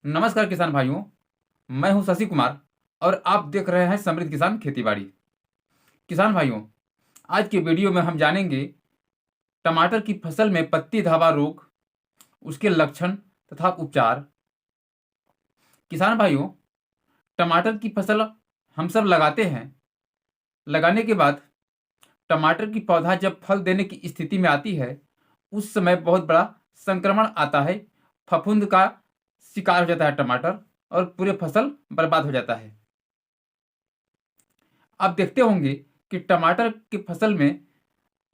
नमस्कार किसान भाइयों। मैं हूं शशि कुमार और आप देख रहे हैं समृद्ध किसान खेतीबाड़ी। किसान भाइयों, आज के वीडियो में हम जानेंगे टमाटर की फसल में पत्ती धब्बा रोग, उसके लक्षण तथा उपचार। किसान भाइयों, टमाटर की फसल हम सब लगाते हैं। लगाने के बाद टमाटर की पौधा जब फल देने की स्थिति में आती है, उस समय बहुत बड़ा संक्रमण आता है। फफूंद का शिकार हो जाता है टमाटर और पूरे फसल बर्बाद हो जाता है। आप देखते होंगे कि टमाटर की फसल में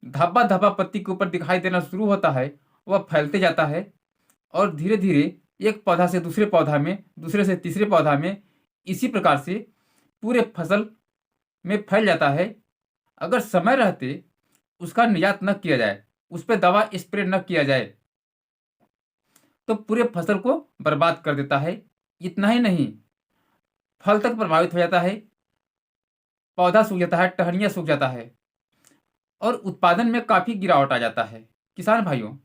धब्बा धब्बा पत्ती के ऊपर दिखाई देना शुरू होता है। वह फैलते जाता है और धीरे धीरे एक पौधा से दूसरे पौधा में, दूसरे से तीसरे पौधा में, इसी प्रकार से पूरे फसल में फैल जाता है। अगर समय रहते उसका निजात न किया जाए, उस पर दवा स्प्रे न किया जाए, तो पूरे फसल को बर्बाद कर देता है। इतना ही नहीं, फल तक प्रभावित हो जाता है, पौधा सूख जाता है, टहनियाँ सूख जाता है और उत्पादन में काफ़ी गिरावट आ जाता है। किसान भाइयों,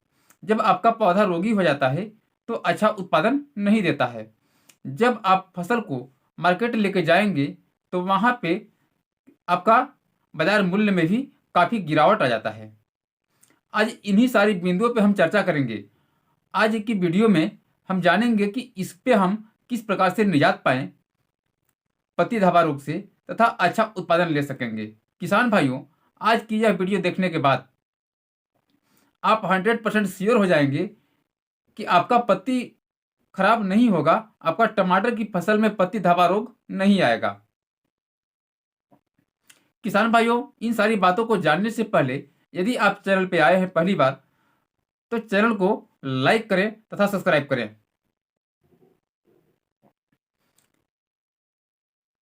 जब आपका पौधा रोगी हो जाता है तो अच्छा उत्पादन नहीं देता है। जब आप फसल को मार्केट लेके जाएंगे तो वहाँ पे आपका बाजार मूल्य में भी काफ़ी गिरावट आ जाता है। आज इन्हीं सारी बिंदुओं पे हम चर्चा करेंगे। आज की वीडियो में हम जानेंगे कि इस पे हम किस प्रकार से निजात पाएं पत्ती धब्बा रोग से तथा अच्छा उत्पादन ले सकेंगे। किसान भाइयों, आज की यह वीडियो देखने के बाद आप 100% श्योर हो जाएंगे कि आपका पत्ती खराब नहीं होगा, आपका टमाटर की फसल में पत्ती धब्बा रोग नहीं आएगा। किसान भाइयों, इन सारी बातों को जानने से पहले यदि आप चैनल पे आए हैं पहली बार, तो चैनल को लाइक करें तथा सब्सक्राइब करें।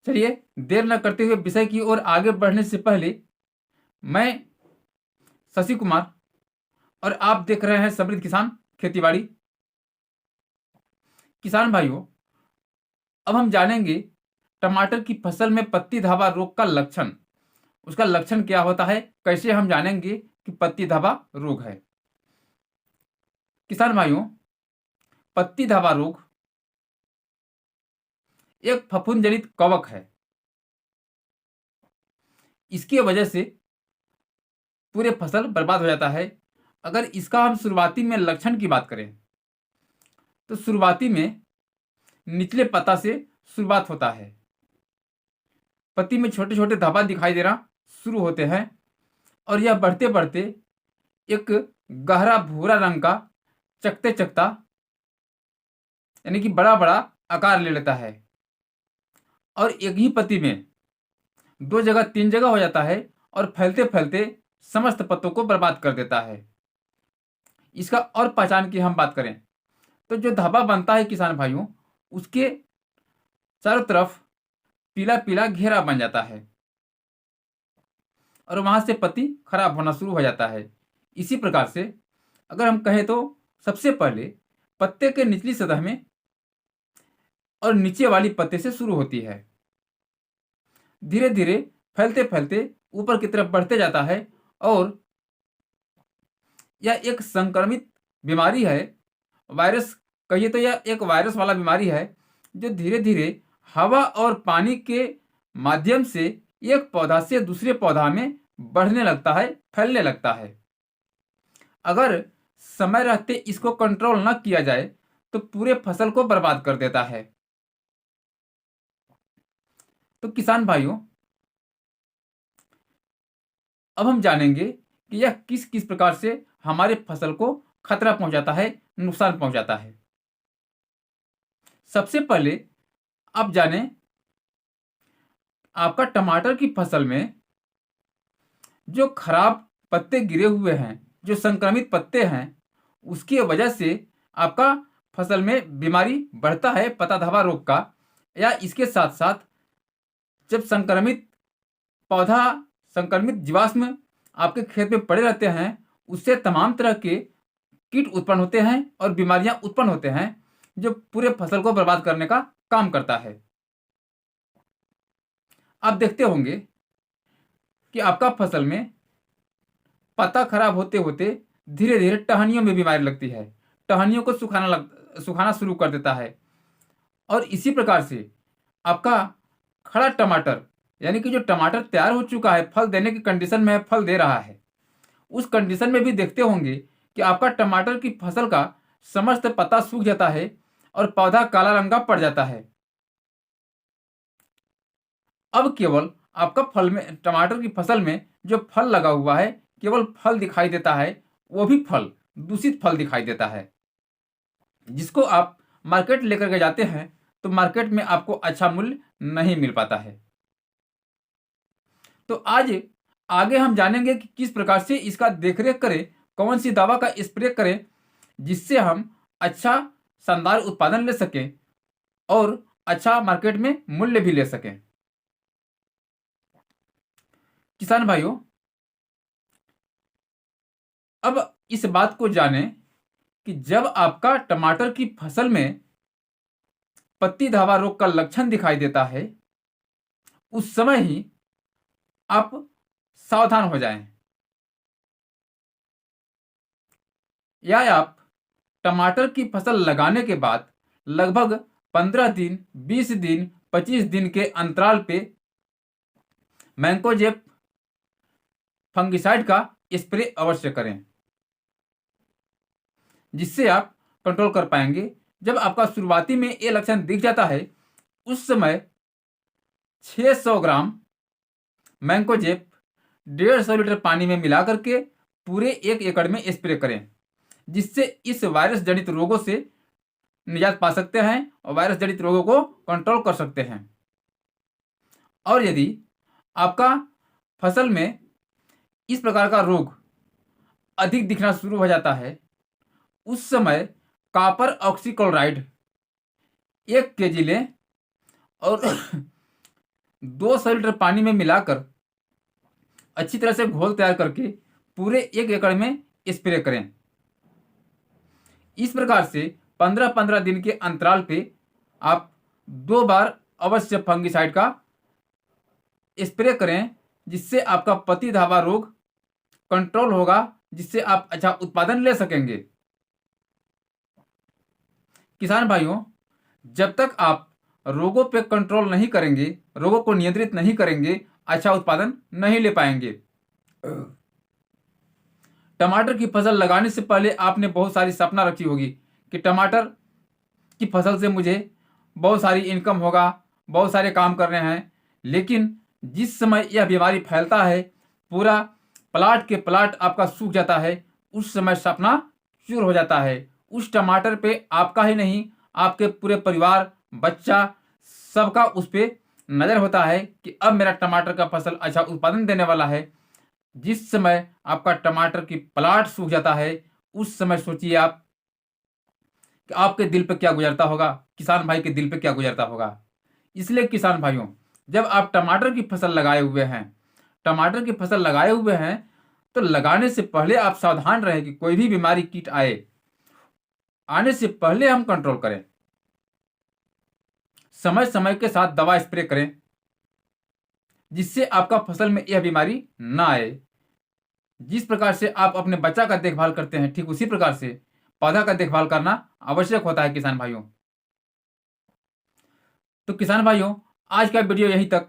चलिए, देर न करते हुए विषय की ओर आगे बढ़ने से पहले, मैं शशि कुमार और आप देख रहे हैं समृद्ध किसान खेतीबाड़ी। किसान भाइयों, अब हम जानेंगे टमाटर की फसल में पत्ती धब्बा रोग का लक्षण। उसका लक्षण क्या होता है, कैसे हम जानेंगे कि पत्ती धब्बा रोग है। किसान भाइयों, पत्ती धब्बा रोग एक फफूंद जनित कवक है। इसकी वजह से पूरे फसल बर्बाद हो जाता है। अगर इसका हम शुरुआती में लक्षण की बात करें तो शुरुआती में निचले पत्ता से शुरुआत होता है। पत्ती में छोटे छोटे धब्बा दिखाई देना शुरू होते हैं और यह बढ़ते बढ़ते एक गहरा भूरा रंग का चकते चकता यानी कि बड़ा बड़ा आकार ले लेता है और एक ही पत्ती में दो जगह तीन जगह हो जाता है और फैलते फैलते समस्त पत्तों को बर्बाद कर देता है। इसका और पहचान की हम बात करें तो जो धब्बा बनता है किसान भाइयों, उसके चारों तरफ पीला पीला घेरा बन जाता है और वहां से पत्ती खराब होना शुरू हो जाता है। इसी प्रकार से अगर हम कहें तो सबसे पहले पत्ते के निचली सतह में और नीचे वाली पत्ते से शुरू होती है, धीरे धीरे फैलते फैलते ऊपर की तरफ बढ़ते जाता है और यह एक संक्रमित बीमारी है। वायरस कहिए तो यह एक वायरस वाला बीमारी है जो धीरे धीरे हवा और पानी के माध्यम से एक पौधा से दूसरे पौधा में बढ़ने लगता है, फैलने लगता है। अगर समय रहते इसको कंट्रोल न किया जाए तो पूरे फसल को बर्बाद कर देता है। तो किसान भाइयों, अब हम जानेंगे कि यह किस किस प्रकार से हमारे फसल को खतरा पहुंचाता है, नुकसान पहुंचाता है। सबसे पहले आप जानें, आपका टमाटर की फसल में जो खराब पत्ते गिरे हुए हैं, जो संक्रमित पत्ते हैं, उसकी वजह से आपका फसल में बीमारी बढ़ता है पत्ता धब्बा रोग का। या इसके साथ साथ जब संक्रमित पौधा, संक्रमित जीवाश्म आपके खेत में पड़े रहते हैं, उससे तमाम तरह के कीट उत्पन्न होते हैं और बीमारियां उत्पन्न होते हैं जो पूरे फसल को बर्बाद करने का काम करता है। आप देखते होंगे कि आपका फसल में पत्ता खराब होते होते धीरे धीरे टहनियों में बीमारी लगती है, टहनियों को सुखाना शुरू कर देता है और इसी प्रकार से आपका खड़ा टमाटर, यानी कि जो टमाटर तैयार हो चुका है, फल देने की कंडीशन में है, फल दे रहा है, उस कंडीशन में भी देखते होंगे कि आपका टमाटर की फसल का समस्त पत्ता सूख जाता है और पौधा काला रंग का पड़ जाता है। अब केवल आपका फल में, टमाटर की फसल में जो फल लगा हुआ है, केवल फल दिखाई देता है, वो भी फल दूषित फल दिखाई देता है, जिसको आप मार्केट लेकर के जाते हैं तो मार्केट में आपको अच्छा मूल्य नहीं मिल पाता है। तो आज आगे हम जानेंगे कि किस प्रकार से इसका देखरेख करें, कौन सी दवा का स्प्रे करें, जिससे हम अच्छा शानदार उत्पादन ले सकें और अच्छा मार्केट में मूल्य भी ले सकें। किसान भाइयों, अब इस बात को जानें कि जब आपका टमाटर की फसल में पत्ती धावा रोग का लक्षण दिखाई देता है, उस समय ही आप सावधान हो जाएं, या आप टमाटर की फसल लगाने के बाद लगभग 15 दिन, 20 दिन, 25 दिन के अंतराल पे मैंकोजेब फंगिसाइड का स्प्रे अवश्य करें, जिससे आप कंट्रोल कर पाएंगे। जब आपका शुरुआती में ये लक्षण दिख जाता है, उस समय 600 ग्राम मैंकोजेब 150 लीटर पानी में मिला करके पूरे 1 एकड़ में स्प्रे करें, जिससे इस वायरस जनित रोगों से निजात पा सकते हैं और वायरस जनित रोगों को कंट्रोल कर सकते हैं। और यदि आपका फसल में इस प्रकार का रोग अधिक दिखना शुरू हो जाता है, उस समय कॉपर ऑक्सीक्लोराइड 1 kg लें और 200 लीटर पानी में मिलाकर अच्छी तरह से घोल तैयार करके पूरे 1 एकड़ में स्प्रे करें। इस प्रकार से 15-15 दिन के अंतराल पे आप 2 बार अवश्य फंगिसाइड का स्प्रे करें, जिससे आपका पत्ती धावा रोग कंट्रोल होगा, जिससे आप अच्छा उत्पादन ले सकेंगे। किसान भाइयों, जब तक आप रोगों पे कंट्रोल नहीं करेंगे, रोगों को नियंत्रित नहीं करेंगे, अच्छा उत्पादन नहीं ले पाएंगे। टमाटर की फसल लगाने से पहले आपने बहुत सारी सपना रखी होगी कि टमाटर की फसल से मुझे बहुत सारी इनकम होगा, बहुत सारे काम करने हैं। लेकिन जिस समय यह बीमारी फैलता है, पूरा प्लाट के प्लाट आपका सूख जाता है, उस समय सपना चूर हो जाता है। उस टमाटर पे आपका ही नहीं, आपके पूरे परिवार, बच्चा, सबका उस पे नज़र होता है कि अब मेरा टमाटर का फसल अच्छा उत्पादन देने वाला है। जिस समय आपका टमाटर की प्लाट सूख जाता है, उस समय सोचिए आप कि आपके दिल पे क्या गुजरता होगा, किसान भाई के दिल पे क्या गुजरता होगा। इसलिए किसान भाइयों, जब आप टमाटर की फसल लगाए हुए हैं, टमाटर की फसल लगाए हुए हैं, तो लगाने से पहले आप सावधान रहें कि कोई भी बीमारी कीट आने से पहले हम कंट्रोल करें। समय समय के साथ दवा स्प्रे करें, जिससे आपका फसल में यह बीमारी ना आए। जिस प्रकार से आप अपने बच्चा का देखभाल करते हैं, ठीक उसी प्रकार से पौधा का देखभाल करना आवश्यक होता है किसान भाइयों। तो किसान भाइयों, आज का वीडियो यहीं तक।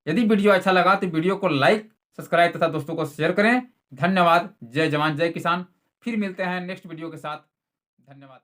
यदि वीडियो अच्छा लगा तो वीडियो को लाइक, सब्सक्राइब तथा दोस्तों को शेयर करें। धन्यवाद। जय जवान जय किसान। फिर मिलते हैं नेक्स्ट वीडियो के साथ। धन्यवाद।